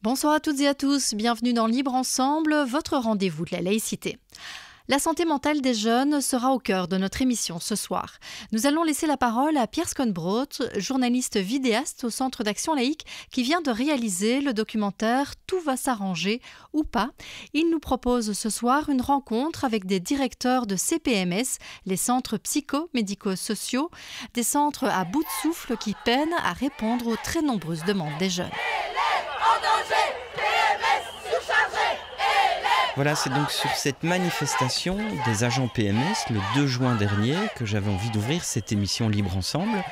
Bonsoir à toutes et à tous, bienvenue dans Libre Ensemble, votre rendez-vous de la laïcité. La santé mentale des jeunes sera au cœur de notre émission ce soir. Nous allons laisser la parole à Pierre Skonbroth, journaliste vidéaste au Centre d'action laïque qui vient de réaliser le documentaire « Tout va s'arranger ou pas ». Il nous propose ce soir une rencontre avec des directeurs de CPMS, les centres psycho-médico-sociaux, des centres à bout de souffle qui peinent à répondre aux très nombreuses demandes des jeunes. Voilà, c'est donc sur cette manifestation des agents PMS, le 2 juin dernier, que j'avais envie d'ouvrir cette émission Libre Ensemble,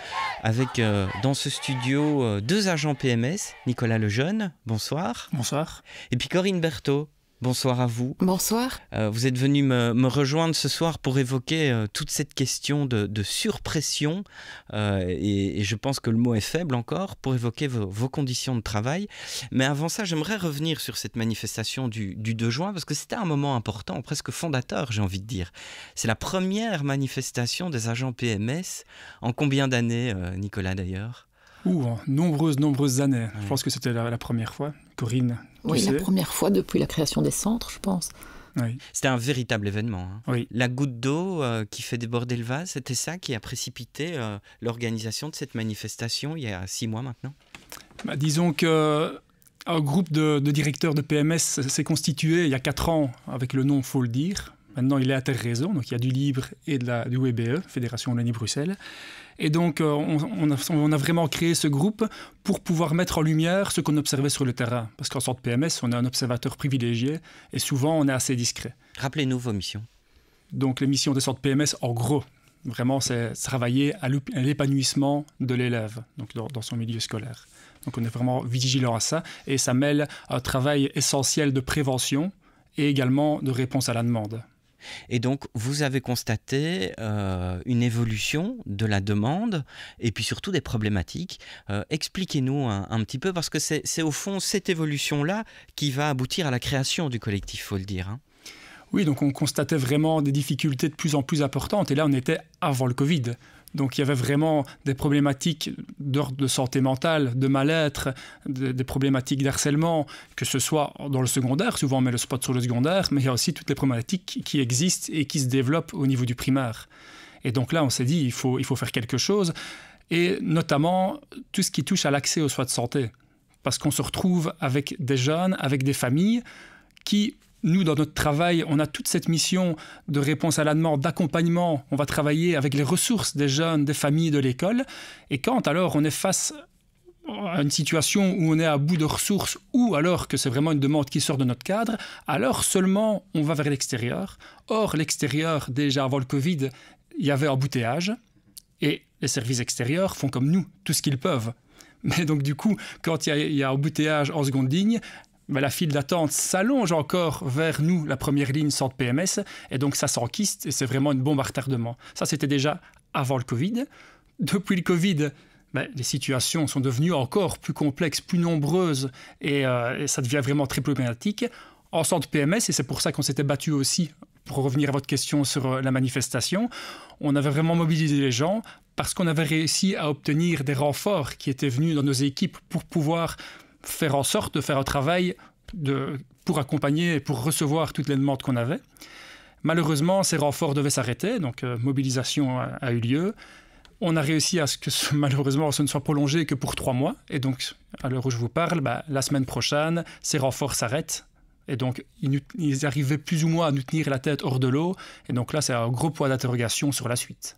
avec dans ce studio 2 agents PMS, Nicolas Lejeune, bonsoir. Bonsoir. Et puis Corinne Berthaud. Bonsoir à vous. Bonsoir. Vous êtes venu me rejoindre ce soir pour évoquer toute cette question de surpression et je pense que le mot est faible encore pour évoquer vos conditions de travail. Mais avant ça, j'aimerais revenir sur cette manifestation du 2 juin parce que c'était un moment important, presque fondateur, j'ai envie de dire. C'est la première manifestation des agents PMS. En combien d'années, Nicolas, d'ailleurs ? En nombreuses années. Ouais. Je pense que c'était la première fois. Corinne, oui, la première fois depuis la création des centres, je pense. Oui. C'était un véritable événement. Hein. Oui. La goutte d'eau qui fait déborder le vase, c'était ça qui a précipité l'organisation de cette manifestation il y a 6 mois maintenant. Disons qu'un groupe de directeurs de PMS s'est constitué il y a 4 ans avec le nom, il faut le dire. Maintenant, il est Interréseau, donc il y a du Libre et du WBE, Fédération Wallonie-Bruxelles. Et donc, on a vraiment créé ce groupe pour pouvoir mettre en lumière ce qu'on observait sur le terrain. Parce qu'en sorte PMS, on est un observateur privilégié et souvent, on est assez discret. Rappelez-nous vos missions. Donc, les missions des centres PMS, en gros, vraiment, c'est travailler à l'épanouissement de l'élève donc dans son milieu scolaire. Donc, on est vraiment vigilant à ça. Et ça mêle un travail essentiel de prévention et également de réponse à la demande. Et donc, vous avez constaté une évolution de la demande et puis surtout des problématiques. Expliquez-nous un petit peu, parce que c'est au fond cette évolution-là qui va aboutir à la création du collectif, il faut le dire. Hein. Oui, donc on constatait vraiment des difficultés de plus en plus importantes. Et là, on était avant le Covid. Donc il y avait vraiment des problématiques d'ordre de santé mentale, de mal-être, des problématiques d'harcèlement, que ce soit dans le secondaire, souvent on met le spot sur le secondaire, mais il y a aussi toutes les problématiques qui existent et qui se développent au niveau du primaire. Et donc là, on s'est dit, il faut faire quelque chose, et notamment tout ce qui touche à l'accès aux soins de santé. Parce qu'on se retrouve avec des jeunes, avec des familles qui... Nous, dans notre travail, on a toute cette mission de réponse à la demande, d'accompagnement. On va travailler avec les ressources des jeunes, des familles, de l'école. Et quand alors on est face à une situation où on est à bout de ressources ou alors que c'est vraiment une demande qui sort de notre cadre, alors seulement on va vers l'extérieur. Or, l'extérieur, déjà avant le Covid, il y avait embouteillage et les services extérieurs font comme nous, tout ce qu'ils peuvent. Mais donc du coup, quand il y a embouteillage en seconde ligne, la file d'attente s'allonge encore vers nous, la première ligne centre PMS, et donc ça s'enquiste et c'est vraiment une bombe à retardement. Ça, c'était déjà avant le Covid. Depuis le Covid, les situations sont devenues encore plus complexes, plus nombreuses, et ça devient vraiment très problématique. En centre PMS, et c'est pour ça qu'on s'était battu aussi, pour revenir à votre question sur la manifestation, on avait vraiment mobilisé les gens parce qu'on avait réussi à obtenir des renforts qui étaient venus dans nos équipes pour pouvoir faire en sorte de faire un travail pour accompagner et pour recevoir toutes les demandes qu'on avait. Malheureusement, ces renforts devaient s'arrêter, donc mobilisation a eu lieu. On a réussi à ce que malheureusement ce ne soit prolongé que pour 3 mois. Et donc, à l'heure où je vous parle, la semaine prochaine, ces renforts s'arrêtent. Et donc, ils arrivaient plus ou moins à nous tenir la tête hors de l'eau. Et donc là, c'est un gros point d'interrogation sur la suite.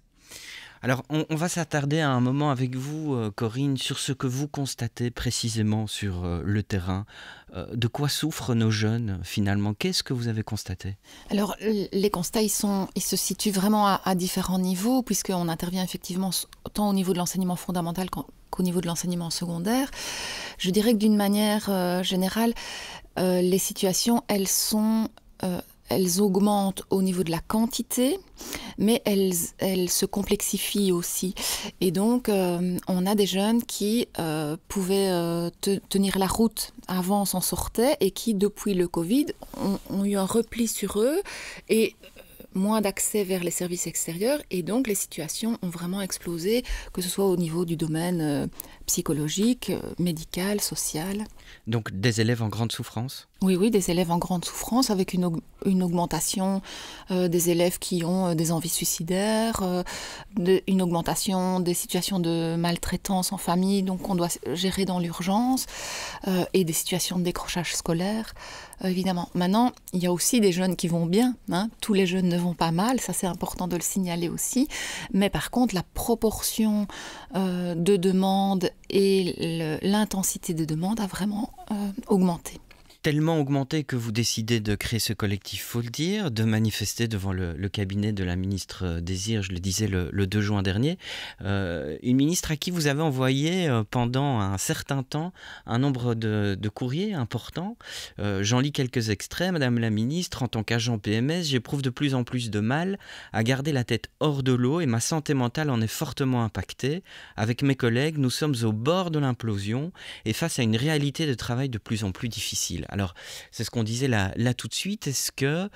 Alors, on va s'attarder à un moment avec vous, Corinne, sur ce que vous constatez précisément sur le terrain. De quoi souffrent nos jeunes, finalement ? Qu'est-ce que vous avez constaté ? Alors, les constats, ils se situent vraiment à différents niveaux, puisqu'on intervient effectivement tant au niveau de l'enseignement fondamental qu'au niveau de l'enseignement secondaire. Je dirais que d'une manière générale, les situations, elles augmentent au niveau de la quantité, mais elles se complexifient aussi. Et donc, on a des jeunes qui pouvaient tenir la route avant, s'en sortaient, et qui, depuis le Covid, ont eu un repli sur eux et moins d'accès vers les services extérieurs et donc les situations ont vraiment explosé, que ce soit au niveau du domaine psychologique, médical, social. Donc des élèves en grande souffrance ? Oui, des élèves en grande souffrance avec une augmentation des élèves qui ont des envies suicidaires, une augmentation des situations de maltraitance en famille, donc qu'on doit gérer dans l'urgence, et des situations de décrochage scolaire, évidemment. Maintenant, il y a aussi des jeunes qui vont bien, hein. Tous les jeunes ne vont pas mal, ça c'est important de le signaler aussi, mais par contre la proportion de demandes et l'intensité des demandes a vraiment augmenté. Tellement augmenté que vous décidez de créer ce collectif, faut le dire, de manifester devant le cabinet de la ministre Désir, je le disais le 2 juin dernier, une ministre à qui vous avez envoyé pendant un certain temps un nombre de courriers importants. J'en lis quelques extraits. Madame la ministre, en tant qu'agent PMS, j'éprouve de plus en plus de mal à garder la tête hors de l'eau et ma santé mentale en est fortement impactée. Avec mes collègues, nous sommes au bord de l'implosion et face à une réalité de travail de plus en plus difficile. Alors, c'est ce qu'on disait là tout de suite. Est-ce que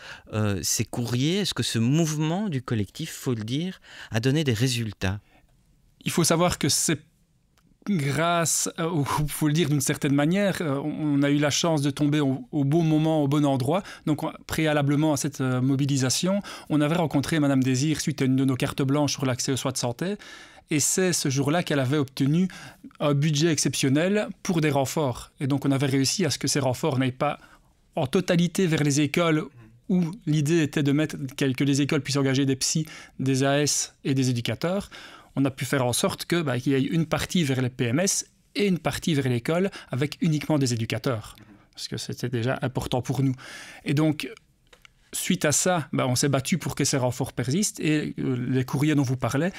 ces courriers, est-ce que ce mouvement du collectif, faut le dire, a donné des résultats ? Il faut savoir que c'est grâce, il faut le dire d'une certaine manière, on a eu la chance de tomber au bon moment, au bon endroit. Donc, préalablement à cette mobilisation, on avait rencontré Madame Désir suite à une de nos cartes blanches sur l'accès aux soins de santé. Et c'est ce jour-là qu'elle avait obtenu un budget exceptionnel pour des renforts. Et donc, on avait réussi à ce que ces renforts n'aillent pas en totalité vers les écoles où l'idée était de mettre que les écoles puissent engager des psys, des AS et des éducateurs. On a pu faire en sorte qu'il y ait une partie vers les PMS et une partie vers l'école avec uniquement des éducateurs. Parce que c'était déjà important pour nous. Et donc, suite à ça, on s'est battu pour que ces renforts persistent et les courriers dont vous parlez,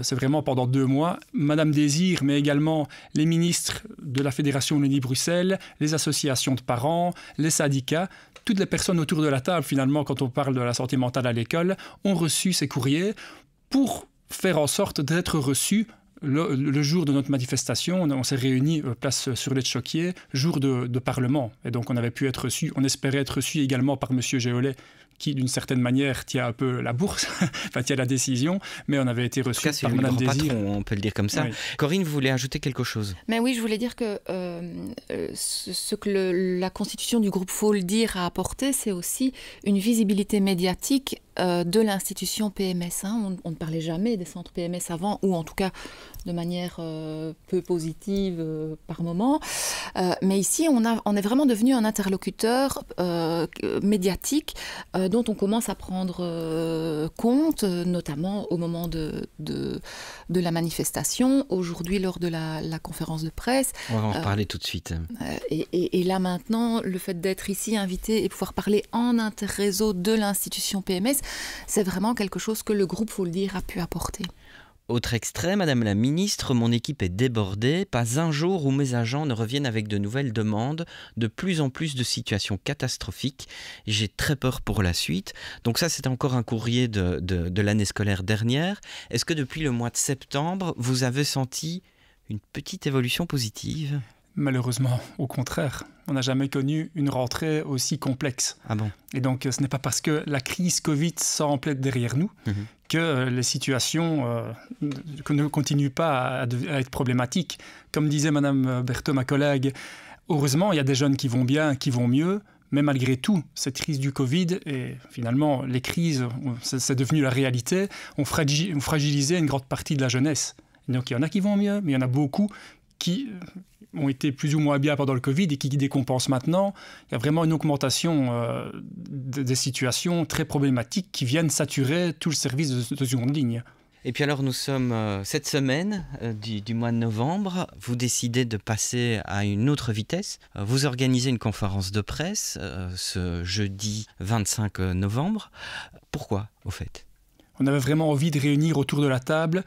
c'est vraiment pendant 2 mois, Madame Désir, mais également les ministres de la Fédération Wallonie-Bruxelles, les associations de parents, les syndicats, toutes les personnes autour de la table, finalement, quand on parle de la santé mentale à l'école, ont reçu ces courriers pour faire en sorte d'être reçus. Le jour de notre manifestation, on s'est réunis place sur les Choquiers, jour de Parlement. Et donc on avait pu être reçus, on espérait être reçus également par M. Géolet, qui d'une certaine manière tient un peu la bourse, enfin tient la décision, mais on avait été reçus par Mme Désir. Patron, on peut le dire comme ça. Oui. Corinne, vous voulez ajouter quelque chose ? Mais oui, je voulais dire que ce que la constitution du groupe Faut le dire a apporté, c'est aussi une visibilité médiatique de l'institution PMS. On ne parlait jamais des centres PMS avant, ou en tout cas de manière peu positive par moment. Mais ici, on est vraiment devenu un interlocuteur médiatique dont on commence à prendre compte, notamment au moment de la manifestation, aujourd'hui lors de la conférence de presse. On va en reparler tout de suite. Et là maintenant, le fait d'être ici invité et pouvoir parler en interréseau de l'institution PMS, c'est vraiment quelque chose que le groupe, faut le dire, a pu apporter. Autre extrait, Madame la Ministre, mon équipe est débordée. Pas un jour où mes agents ne reviennent avec de nouvelles demandes, de plus en plus de situations catastrophiques. J'ai très peur pour la suite. Donc ça, c'est encore un courrier de l'année scolaire dernière. Est-ce que depuis le mois de septembre, vous avez senti une petite évolution positive ? Malheureusement, au contraire. On n'a jamais connu une rentrée aussi complexe. Ah bon ? Et donc, ce n'est pas parce que la crise Covid semble être derrière nous que les situations ne continuent pas à être problématiques. Comme disait Madame Berthaud, ma collègue, heureusement, il y a des jeunes qui vont bien, qui vont mieux, mais malgré tout, cette crise du Covid, et finalement, les crises, c'est devenu la réalité, ont fragilisé une grande partie de la jeunesse. Et donc, il y en a qui vont mieux, mais il y en a beaucoup qui ont été plus ou moins bien pendant le Covid et qui décompensent maintenant. Il y a vraiment une augmentation des situations très problématiques qui viennent saturer tout le service de seconde ligne. Et puis alors nous sommes cette semaine du mois de novembre, vous décidez de passer à une autre vitesse, vous organisez une conférence de presse ce jeudi 25 novembre. Pourquoi au fait ? On avait vraiment envie de réunir autour de la table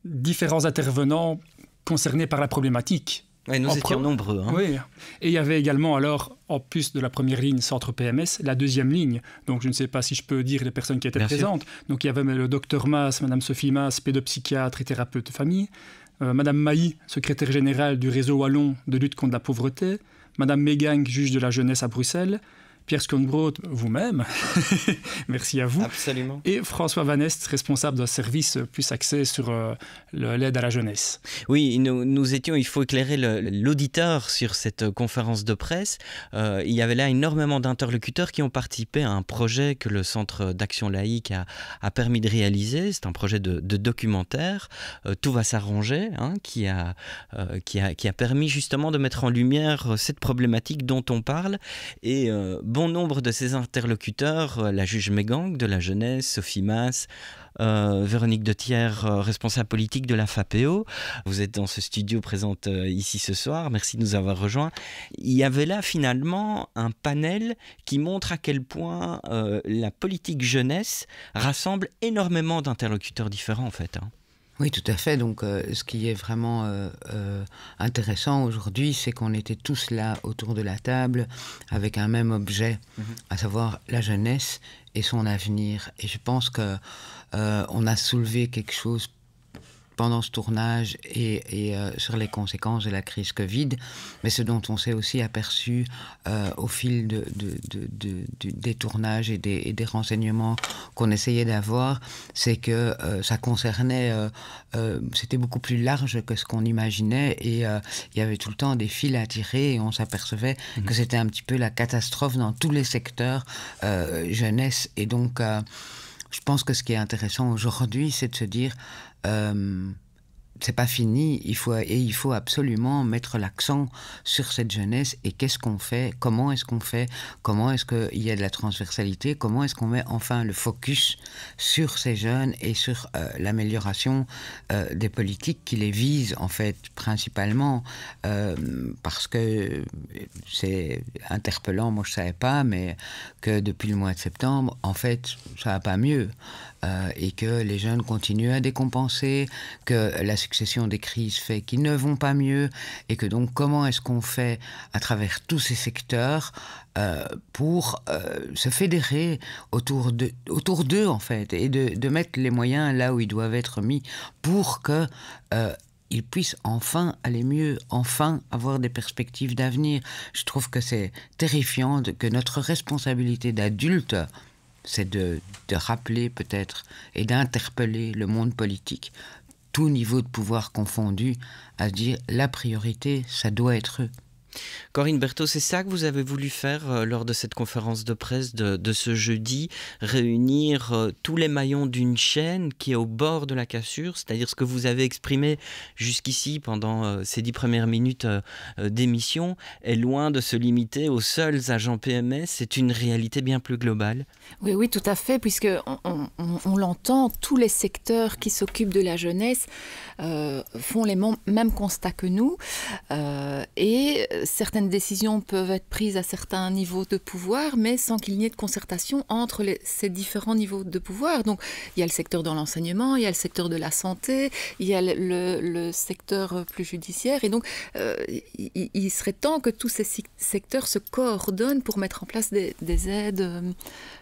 différents intervenants concernés par la problématique. Ouais, nous étions nombreux. Oui, et il y avait également alors, en plus de la première ligne centre PMS, la deuxième ligne. Donc je ne sais pas si je peux dire les personnes qui étaient présentes. Donc il y avait le docteur Maas, Madame Sophie Maas, pédopsychiatre et thérapeute de famille, Madame Mailly, secrétaire générale du réseau wallon de lutte contre la pauvreté, Madame Mégang, juge de la jeunesse à Bruxelles, Pierre Skonbrood, vous-même, merci à vous. Absolument. Et François Van Est, responsable d'un service plus axé sur l'aide à la jeunesse. Oui, nous étions, il faut éclairer l'auditeur sur cette conférence de presse. Il y avait là énormément d'interlocuteurs qui ont participé à un projet que le Centre d'Action Laïque a permis de réaliser. C'est un projet de documentaire, Tout va s'arranger, hein, qui a permis justement de mettre en lumière cette problématique dont on parle. Et bon nombre de ces interlocuteurs, la juge Mégang de la jeunesse, Sophie Maas, Véronique Dethier, responsable politique de la FAPEO. Vous êtes dans ce studio présente ici ce soir, merci de nous avoir rejoints. Il y avait là finalement un panel qui montre à quel point la politique jeunesse rassemble énormément d'interlocuteurs différents en fait. Hein. Oui, tout à fait. Donc, ce qui est vraiment intéressant aujourd'hui, c'est qu'on était tous là autour de la table avec un même objet, à savoir la jeunesse et son avenir. Et je pense que on a soulevé quelque chose pendant ce tournage et sur les conséquences de la crise Covid, mais ce dont on s'est aussi aperçu au fil des tournages et des renseignements qu'on essayait d'avoir, c'est que ça concernait, c'était beaucoup plus large que ce qu'on imaginait et il y avait tout le temps des fils à tirer et on s'apercevait que c'était un petit peu la catastrophe dans tous les secteurs jeunesse. Et donc, je pense que ce qui est intéressant aujourd'hui, c'est de se dire c'est pas fini, il faut absolument mettre l'accent sur cette jeunesse et qu'est-ce qu'on fait, comment est-ce qu'on fait, comment est-ce qu'il y a de la transversalité, comment est-ce qu'on met enfin le focus sur ces jeunes et sur l'amélioration des politiques qui les visent en fait principalement parce que c'est interpellant, moi je savais pas, mais que depuis le mois de septembre, en fait, ça va pas mieux. Et que les jeunes continuent à décompenser, que la succession des crises fait qu'ils ne vont pas mieux, et que donc comment est-ce qu'on fait à travers tous ces secteurs pour se fédérer autour d'eux en fait, et de mettre les moyens là où ils doivent être mis pour que ils puissent enfin aller mieux, enfin avoir des perspectives d'avenir. Je trouve que c'est terrifiant que notre responsabilité d'adulte, c'est de rappeler peut-être et d'interpeller le monde politique, tout niveau de pouvoir confondu, à se dire la priorité, ça doit être eux. Corinne Berthaud, c'est ça que vous avez voulu faire lors de cette conférence de presse de ce jeudi, réunir tous les maillons d'une chaîne qui est au bord de la cassure, c'est-à-dire ce que vous avez exprimé jusqu'ici pendant ces 10 premières minutes d'émission est loin de se limiter aux seuls agents PMS, c'est une réalité bien plus globale. Oui, tout à fait, puisque on l'entend, tous les secteurs qui s'occupent de la jeunesse font les mêmes constats que nous et certaines décisions peuvent être prises à certains niveaux de pouvoir, mais sans qu'il n'y ait de concertation entre ces différents niveaux de pouvoir. Donc, il y a le secteur de l'enseignement, il y a le secteur de la santé, il y a le secteur plus judiciaire. Et donc, il serait temps que tous ces secteurs se coordonnent pour mettre en place des aides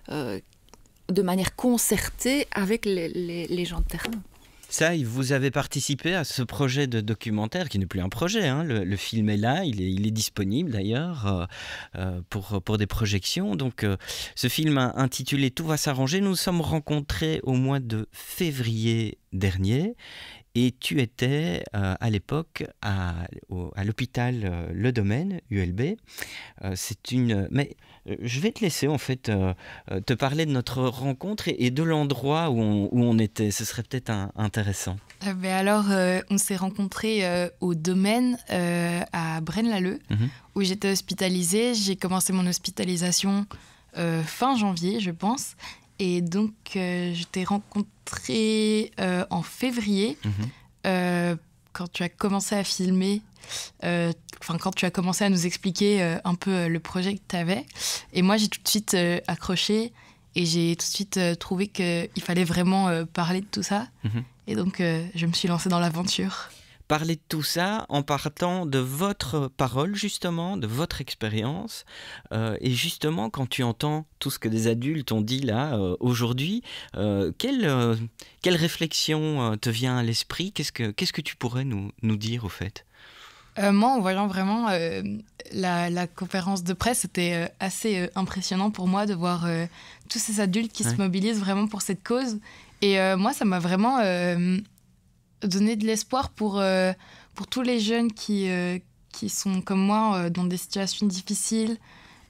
de manière concertée avec les gens de terrain. Ça, vous avez participé à ce projet de documentaire, qui n'est plus un projet, hein. Le film est là, il est disponible d'ailleurs pour des projections. Donc, ce film intitulé « Tout va s'arranger », nous nous sommes rencontrés au mois de février dernier. Et tu étais à l'époque à l'hôpital Le Domaine, ULB. Mais je vais te laisser en fait te parler de notre rencontre et de l'endroit où on était. Ce serait peut-être intéressant. On s'est rencontrés au Domaine à Braine-l'Alleud, où j'étais hospitalisée. J'ai commencé mon hospitalisation fin janvier, je pense. Et donc, je t'ai rencontré en février, quand tu as commencé à filmer, quand tu as commencé à nous expliquer un peu le projet que tu avais. Et moi, j'ai tout de suite accroché et j'ai tout de suite trouvé qu'il fallait vraiment parler de tout ça. Et donc, je me suis lancée dans l'aventure. Parler de tout ça en partant de votre parole, justement, de votre expérience. Et justement, quand tu entends tout ce que des adultes ont dit là, aujourd'hui, quelle réflexion te vient à l'esprit ? Qu'est-ce que tu pourrais nous dire, au fait ? Moi, en voyant vraiment la conférence de presse, c'était assez impressionnant pour moi de voir tous ces adultes qui se mobilisent vraiment pour cette cause. Et moi, ça m'a vraiment donné de l'espoir pour tous les jeunes qui sont comme moi dans des situations difficiles.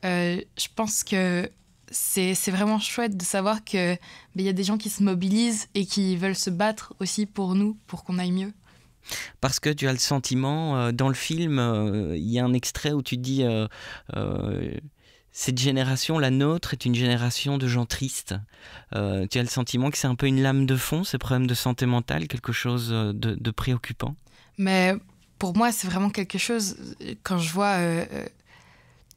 Je pense que c'est vraiment chouette de savoir qu'il y a des gens qui se mobilisent et qui veulent se battre aussi pour nous, pour qu'on aille mieux. Parce que tu as le sentiment, dans le film, il y a un extrait où tu dis cette génération, la nôtre, est une génération de gens tristes. Tu as le sentiment que c'est un peu une lame de fond, ces problèmes de santé mentale, quelque chose de préoccupant? Mais pour moi, c'est vraiment quelque chose, quand je vois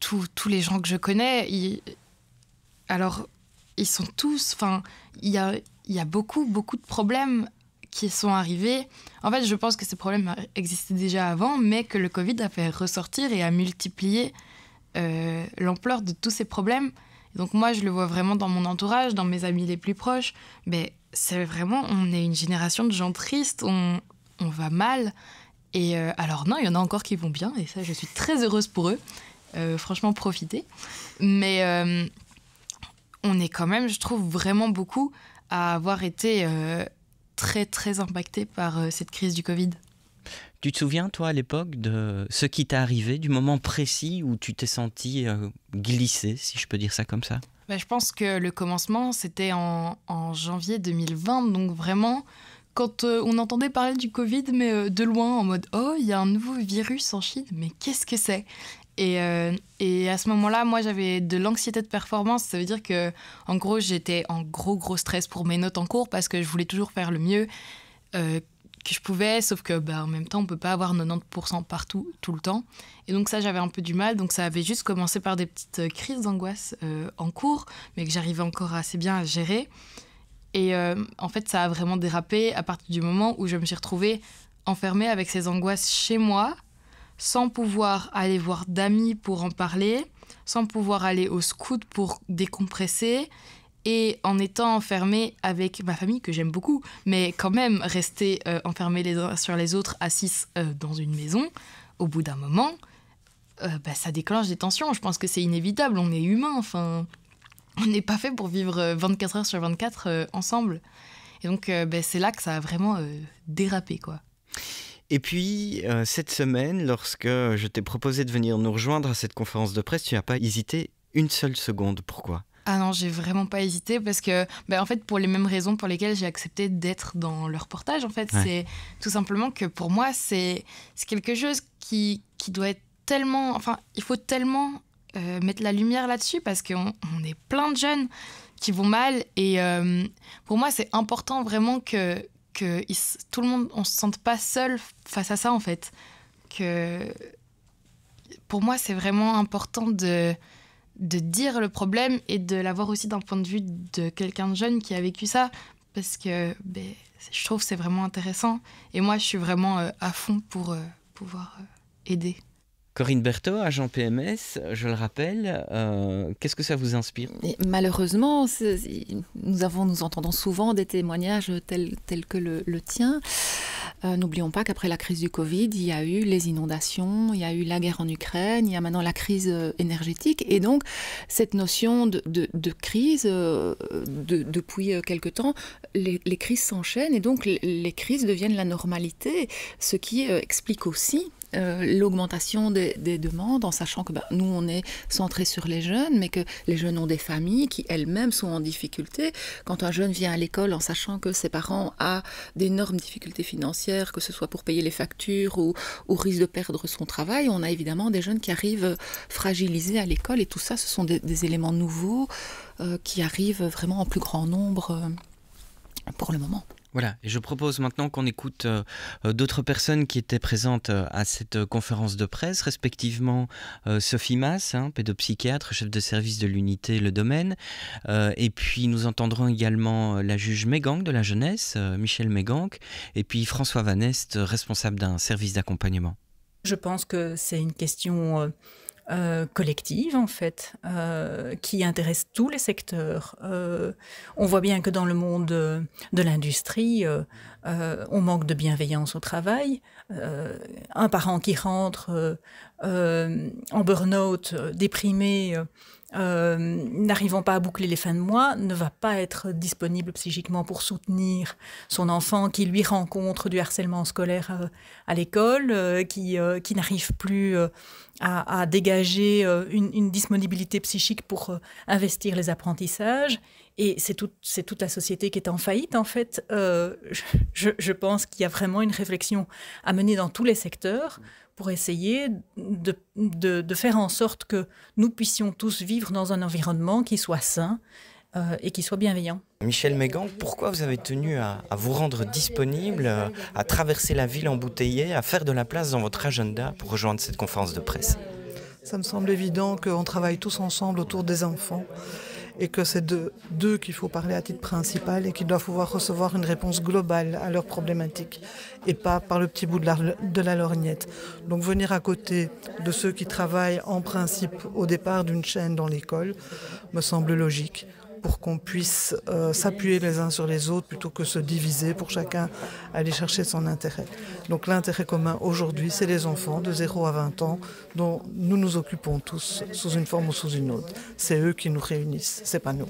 tous les gens que je connais, ils sont tous... Enfin, il y a beaucoup de problèmes qui sont arrivés. En fait, je pense que ces problèmes existaient déjà avant, mais que le Covid a fait ressortir et a multiplié l'ampleur de tous ces problèmes. Donc moi, je le vois vraiment dans mon entourage, dans mes amis les plus proches. Mais c'est vraiment, on est une génération de gens tristes, on va mal. Et alors non, il y en a encore qui vont bien, et ça, je suis très heureuse pour eux. Franchement, profitez. Mais on est quand même, je trouve, vraiment beaucoup à avoir été... très, très impacté par cette crise du Covid. Tu te souviens, toi, à l'époque, de ce qui t'est arrivé, du moment précis où tu t'es senti glissé, si je peux dire ça comme ça? Je pense que le commencement, c'était en janvier 2020, donc vraiment, quand on entendait parler du Covid, mais de loin, en mode « Oh, il y a un nouveau virus en Chine, mais qu'est-ce que c'est ?» Et à ce moment-là, moi, j'avais de l'anxiété de performance. Ça veut dire que, en gros, j'étais en gros stress pour mes notes en cours parce que je voulais toujours faire le mieux que je pouvais. Sauf que, en même temps, on ne peut pas avoir 90% partout, tout le temps. Et donc ça, j'avais un peu du mal. Donc ça avait juste commencé par des petites crises d'angoisse en cours, mais que j'arrivais encore assez bien à gérer. Et en fait, ça a vraiment dérapé à partir du moment où je me suis retrouvée enfermée avec ces angoisses chez moi, sans pouvoir aller voir d'amis pour en parler, sans pouvoir aller au scout pour décompresser, et en étant enfermée avec ma famille, que j'aime beaucoup, mais quand même rester enfermés les uns sur les autres, assis dans une maison, au bout d'un moment, ça déclenche des tensions. Je pense que c'est inévitable, on est humain, enfin, on n'est pas fait pour vivre 24 heures sur 24 ensemble. Et donc, c'est là que ça a vraiment dérapé, quoi. Et puis, cette semaine, lorsque je t'ai proposé de venir nous rejoindre à cette conférence de presse, tu n'as pas hésité une seule seconde. Pourquoi? Ah non, j'ai vraiment pas hésité parce que, en fait, pour les mêmes raisons pour lesquelles j'ai accepté d'être dans le reportage, en fait, c'est tout simplement que pour moi, c'est quelque chose qui doit être tellement... Enfin, il faut tellement mettre la lumière là-dessus parce qu'on est plein de jeunes qui vont mal et pour moi, c'est important vraiment que tout le monde, on se sente pas seul face à ça, en fait. Que pour moi, c'est vraiment important de dire le problème et de l'avoir aussi d'un point de vue de quelqu'un de jeune qui a vécu ça, parce que je trouve que c'est vraiment intéressant. Et moi, je suis vraiment à fond pour pouvoir aider. Corinne Berthaud, agent PMS, je le rappelle, qu'est-ce que ça vous inspire? Et malheureusement, nous entendons souvent des témoignages tels que le tien. N'oublions pas qu'après la crise du Covid, il y a eu les inondations, il y a eu la guerre en Ukraine, il y a maintenant la crise énergétique. Et donc, cette notion de crise, depuis quelque temps, les crises s'enchaînent et donc les crises deviennent la normalité, ce qui explique aussi l'augmentation des demandes, en sachant que nous, on est centré sur les jeunes, mais que les jeunes ont des familles qui elles-mêmes sont en difficulté. Quand un jeune vient à l'école en sachant que ses parents ont d'énormes difficultés financières, que ce soit pour payer les factures ou risque de perdre son travail, on a évidemment des jeunes qui arrivent fragilisés à l'école, et tout ça, ce sont des éléments nouveaux qui arrivent vraiment en plus grand nombre pour le moment. Voilà, et je propose maintenant qu'on écoute d'autres personnes qui étaient présentes à cette conférence de presse, respectivement Sophie Masse, pédopsychiatre, chef de service de l'unité Le Domaine, et puis nous entendrons également la juge Méganck de la jeunesse, Michel Méganck, et puis François Van Est, responsable d'un service d'accompagnement. Je pense que c'est une question collective, en fait, qui intéresse tous les secteurs. On voit bien que dans le monde de l'industrie, on manque de bienveillance au travail. Un parent qui rentre en burn-out, déprimé, n'arrivant pas à boucler les fins de mois, ne va pas être disponible psychiquement pour soutenir son enfant qui, lui, rencontre du harcèlement scolaire à l'école, qui n'arrive plus à dégager une disponibilité psychique pour investir les apprentissages. Et c'est toute la société qui est en faillite, en fait. Je pense qu'il y a vraiment une réflexion à mener dans tous les secteurs pour essayer de faire en sorte que nous puissions tous vivre dans un environnement qui soit sain et qui soit bienveillant. Michel Mégan, pourquoi vous avez tenu à vous rendre disponible, à traverser la ville embouteillée, à faire de la place dans votre agenda pour rejoindre cette conférence de presse? Ça me semble évident qu'on travaille tous ensemble autour des enfants et que c'est d'eux qu'il faut parler à titre principal et qu'ils doivent pouvoir recevoir une réponse globale à leurs problématiques et pas par le petit bout de la lorgnette. Donc venir à côté de ceux qui travaillent en principe au départ d'une chaîne dans l'école me semble logique pour qu'on puisse s'appuyer les uns sur les autres plutôt que se diviser pour chacun aller chercher son intérêt. Donc l'intérêt commun aujourd'hui, c'est les enfants de 0 à 20 ans dont nous nous occupons tous sous une forme ou sous une autre. C'est eux qui nous réunissent, c'est pas nous.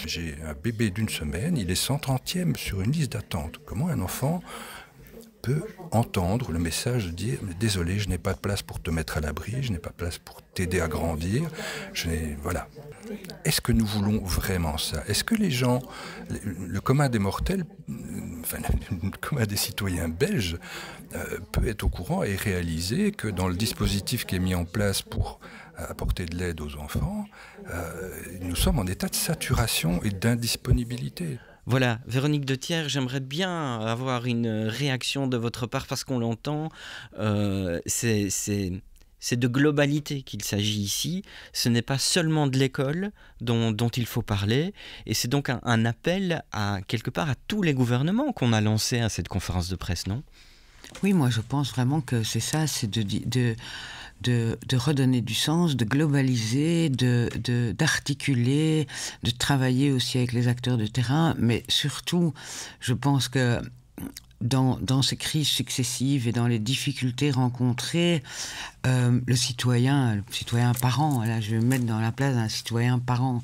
J'ai un bébé d'1 semaine, il est 130e sur une liste d'attente. Comment un enfant peut entendre le message de dire « Désolé, je n'ai pas de place pour te mettre à l'abri, je n'ai pas de place pour t'aider à grandir. » Voilà. Est-ce que nous voulons vraiment ça? Est-ce que les gens, le commun des mortels, enfin le commun des citoyens belges, peut être au courant et réaliser que dans le dispositif qui est mis en place pour apporter de l'aide aux enfants, nous sommes en état de saturation et d'indisponibilité? Voilà, Véronique de Thiers, j'aimerais bien avoir une réaction de votre part parce qu'on l'entend, c'est de globalité qu'il s'agit ici. Ce n'est pas seulement de l'école dont il faut parler. Et c'est donc un appel quelque part à tous les gouvernements qu'on a lancé à cette conférence de presse, non? Oui, moi je pense vraiment que c'est ça, c'est de redonner du sens, de globaliser, d'articuler, de travailler aussi avec les acteurs de terrain. Mais surtout, je pense que dans ces crises successives et dans les difficultés rencontrées, le citoyen parent, là je vais me mettre dans la place d'un citoyen parent,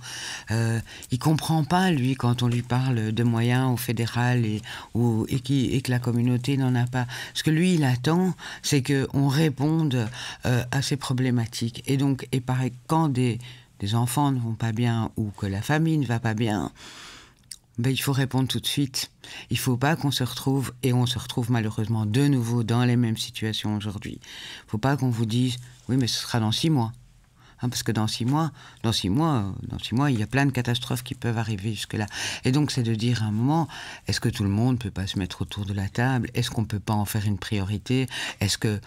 il comprend pas lui quand on lui parle de moyens au fédéral et que la communauté n'en a pas. Ce que lui il attend, c'est qu'on réponde à ces problématiques. Et donc, pareil, quand des enfants ne vont pas bien ou que la famille ne va pas bien, il faut répondre tout de suite. Il ne faut pas qu'on se retrouve, et on se retrouve malheureusement de nouveau dans les mêmes situations aujourd'hui. Il ne faut pas qu'on vous dise « oui, mais ce sera dans 6 mois ». Parce que dans 6 mois, il y a plein de catastrophes qui peuvent arriver jusque-là. Et donc, c'est de dire à un moment, est-ce que tout le monde ne peut pas se mettre autour de la table? Est-ce qu'on ne peut pas en faire une priorité? Est-ce que...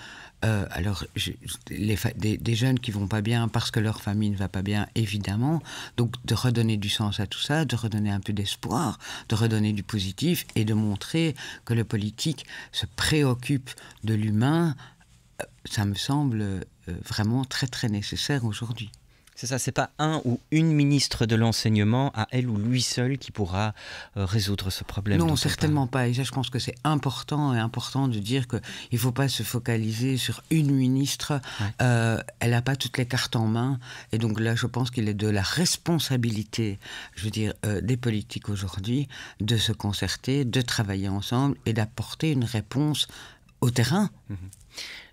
des jeunes qui vont pas bien parce que leur famille ne va pas bien, évidemment. Donc, de redonner du sens à tout ça, de redonner un peu d'espoir, de redonner du positif et de montrer que le politique se préoccupe de l'humain, ça me semble vraiment très très nécessaire aujourd'hui. C'est ça, c'est pas un ou une ministre de l'enseignement à elle ou lui seul qui pourra résoudre ce problème. Non, certainement pas. Et ça, je pense que c'est important de dire qu'il ne faut pas se focaliser sur une ministre. Ouais. Elle n'a pas toutes les cartes en main. Et donc là, je pense qu'il est de la responsabilité, des politiques aujourd'hui, de se concerter, de travailler ensemble et d'apporter une réponse au terrain.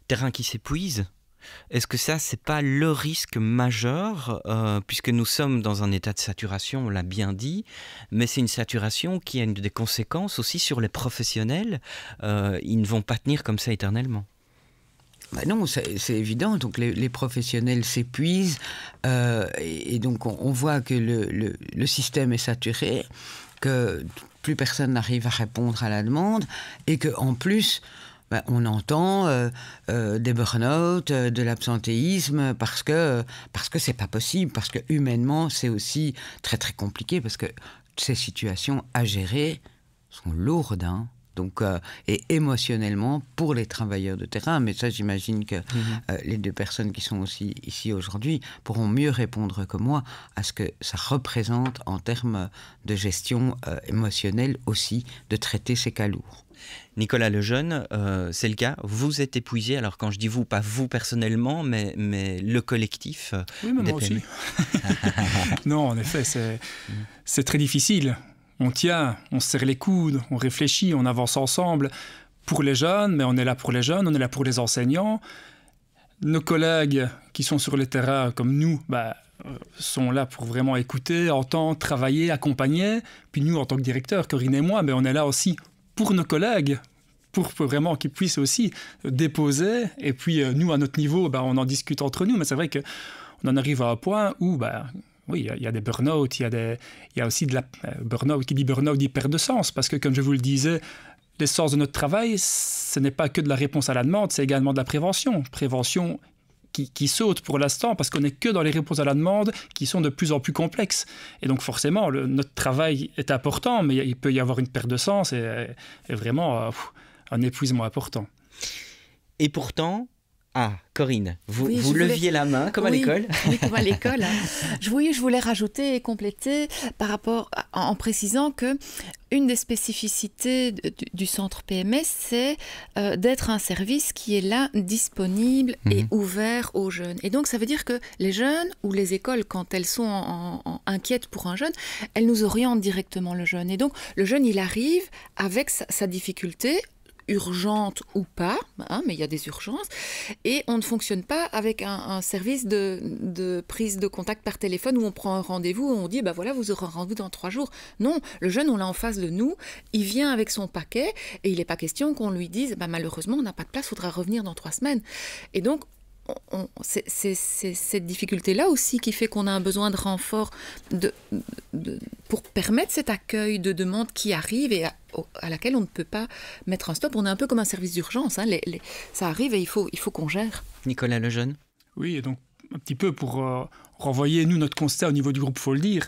Terrain qui s'épuise. Est-ce que ça, c'est pas le risque majeur, puisque nous sommes dans un état de saturation, on l'a bien dit, mais c'est une saturation qui a des conséquences aussi sur les professionnels. Ils ne vont pas tenir comme ça éternellement. Non, c'est évident. Donc les professionnels s'épuisent et donc on voit que le système est saturé, que plus personne n'arrive à répondre à la demande et qu'en plus... on entend des burn-out, de l'absentéisme, parce que c'est pas possible, parce que humainement c'est aussi très très compliqué, parce que ces situations à gérer sont lourdes, hein. Donc, et émotionnellement pour les travailleurs de terrain. Mais ça, j'imagine que les deux personnes qui sont aussi ici aujourd'hui pourront mieux répondre que moi à ce que ça représente en termes de gestion émotionnelle aussi, de traiter ces cas lourds. Nicolas Lejeune, c'est le cas. Vous êtes épuisé. Alors quand je dis vous, pas vous personnellement, mais le collectif. Oui, mais moi aussi. Non, en effet, c'est très difficile. On tient, on se serre les coudes, on réfléchit, on avance ensemble pour les jeunes, mais on est là pour les jeunes, on est là pour les enseignants. Nos collègues qui sont sur le terrain comme nous, sont là pour vraiment écouter, entendre, travailler, accompagner. Puis nous, en tant que directeur, Corinne et moi, on est là aussi pour nos collègues, pour vraiment qu'ils puissent aussi déposer. Et puis nous, à notre niveau, on en discute entre nous. Mais c'est vrai qu'on en arrive à un point où... oui, il y a des burn-out, il y a aussi de la burn-out. Qui dit burn-out dit perte de sens, parce que comme je vous le disais, l'essence de notre travail, ce n'est pas que de la réponse à la demande, c'est également de la prévention. Prévention qui saute pour l'instant, parce qu'on n'est que dans les réponses à la demande qui sont de plus en plus complexes. Et donc forcément, notre travail est important, mais il peut y avoir une perte de sens et vraiment un épuisement important. Et pourtant... Ah, Corinne, vous leviez la main, comme à l'école. Oui, comme à l'école. Je voulais rajouter et compléter par rapport, en précisant que une des spécificités du centre PMS, c'est d'être un service qui est là, disponible et ouvert aux jeunes. Et donc, ça veut dire que les jeunes ou les écoles, quand elles sont inquiètes pour un jeune, elles nous orientent directement le jeune. Et donc, le jeune, il arrive avec sa difficulté, urgente ou pas, mais il y a des urgences, et on ne fonctionne pas avec un service de prise de contact par téléphone où on prend un rendez-vous, où on dit, voilà, vous aurez un rendez-vous dans 3 jours. Non, le jeune, on l'a en face de nous, il vient avec son paquet, et il n'est pas question qu'on lui dise, malheureusement, on n'a pas de place, il faudra revenir dans 3 semaines. Et donc, c'est cette difficulté-là aussi qui fait qu'on a un besoin de renfort pour permettre cet accueil de demandes qui arrivent et à laquelle on ne peut pas mettre un stop. On est un peu comme un service d'urgence. Ça arrive et il faut qu'on gère. Nicolas Lejeune. Oui, et donc un petit peu pour renvoyer nous notre constat au niveau du groupe, faut le dire.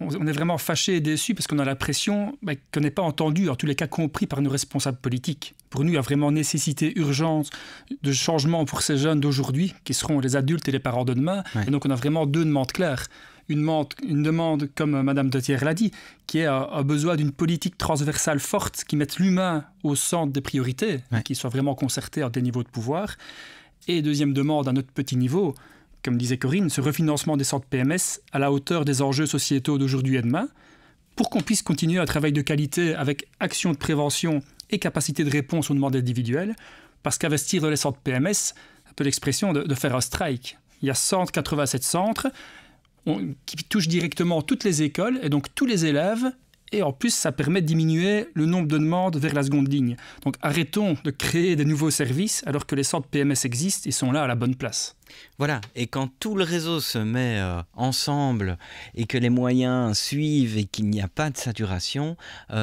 On est vraiment fâchés et déçus parce qu'on a l'impression qu'on n'est pas entendu, en tous les cas compris par nos responsables politiques. Pour nous, il y a vraiment nécessité urgente de changement pour ces jeunes d'aujourd'hui, qui seront les adultes et les parents de demain. Ouais. Et donc on a vraiment 2 demandes claires. Une demande, comme Mme Detière l'a dit, qui est un besoin d'une politique transversale forte, qui mette l'humain au centre des priorités, qui soit vraiment concertée à des niveaux de pouvoir. Et deuxième demande, à notre petit niveau, comme disait Corinne, ce refinancement des centres PMS à la hauteur des enjeux sociétaux d'aujourd'hui et demain, pour qu'on puisse continuer un travail de qualité avec action de prévention et capacité de réponse aux demandes individuelles, parce qu'investir dans les centres PMS, c'est un peu l'expression de faire un strike. Il y a 187 centres qui touchent directement toutes les écoles et donc tous les élèves, et en plus ça permet de diminuer le nombre de demandes vers la seconde ligne. Donc arrêtons de créer des nouveaux services alors que les centres PMS existent et sont là à la bonne place. Voilà, et quand tout le réseau se met ensemble et que les moyens suivent et qu'il n'y a pas de saturation,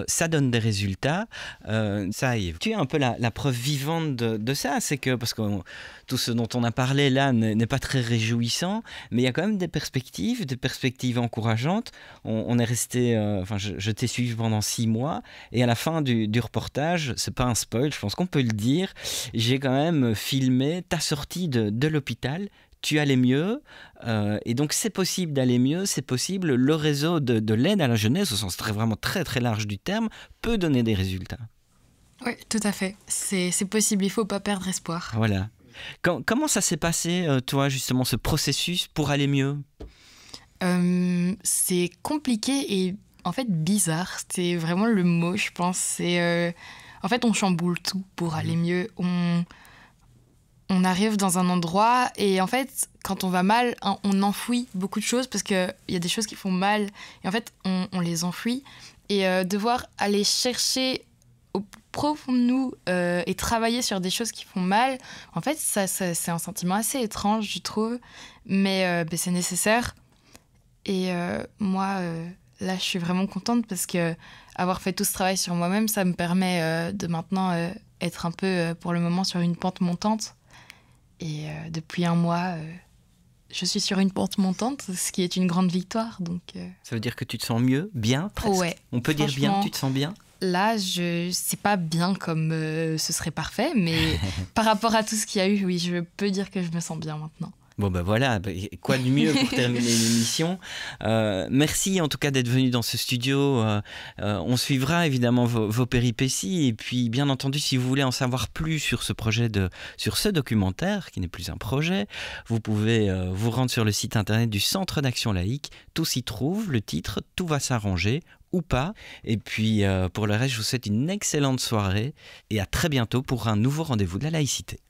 ça donne des résultats. Ça arrive. Tu es un peu la preuve vivante de ça, c'est que, parce que tout ce dont on a parlé là n'est pas très réjouissant, mais il y a quand même des perspectives encourageantes. On est resté, je t'ai suivi pendant 6 mois, et à la fin du reportage, c'est pas un spoil, je pense qu'on peut le dire, j'ai quand même filmé ta sortie de l'hôpital. Tu allais mieux, et donc c'est possible d'aller mieux, c'est possible. Le réseau de l'aide à la jeunesse, au sens vraiment très très large du terme, peut donner des résultats. Oui, tout à fait. C'est possible, il ne faut pas perdre espoir. Voilà. Comment ça s'est passé, toi, justement, ce processus pour aller mieux ? C'est compliqué et en fait bizarre. C'est vraiment le mot, je pense. En fait, on chamboule tout pour aller mieux. On arrive dans un endroit et en fait, quand on va mal, on enfouit beaucoup de choses parce qu'il y a des choses qui font mal et en fait, on les enfouit. Et devoir aller chercher au plus profond de nous et travailler sur des choses qui font mal, en fait, c'est un sentiment assez étrange, je trouve, mais c'est nécessaire. Et moi, là, je suis vraiment contente parce que avoir fait tout ce travail sur moi-même, ça me permet de maintenant être un peu, pour le moment, sur une pente montante. Et depuis 1 mois, je suis sur une pente montante, ce qui est une grande victoire. Donc, ça veut dire que tu te sens mieux, bien, presque. Ouais, on peut dire bien, tu te sens bien ? là, c'est pas bien comme ce serait parfait, mais par rapport à tout ce qu'il y a eu, oui, je peux dire que je me sens bien maintenant. Bon ben voilà, quoi de mieux pour terminer l'émission. Merci en tout cas d'être venu dans ce studio. On suivra évidemment vos péripéties et puis bien entendu si vous voulez en savoir plus sur ce projet, sur ce documentaire qui n'est plus un projet, vous pouvez vous rendre sur le site internet du Centre d'Action Laïque. Tout s'y trouve, le titre « Tout va s'arranger » ou pas. Et puis pour le reste, je vous souhaite une excellente soirée et à très bientôt pour un nouveau rendez-vous de la laïcité.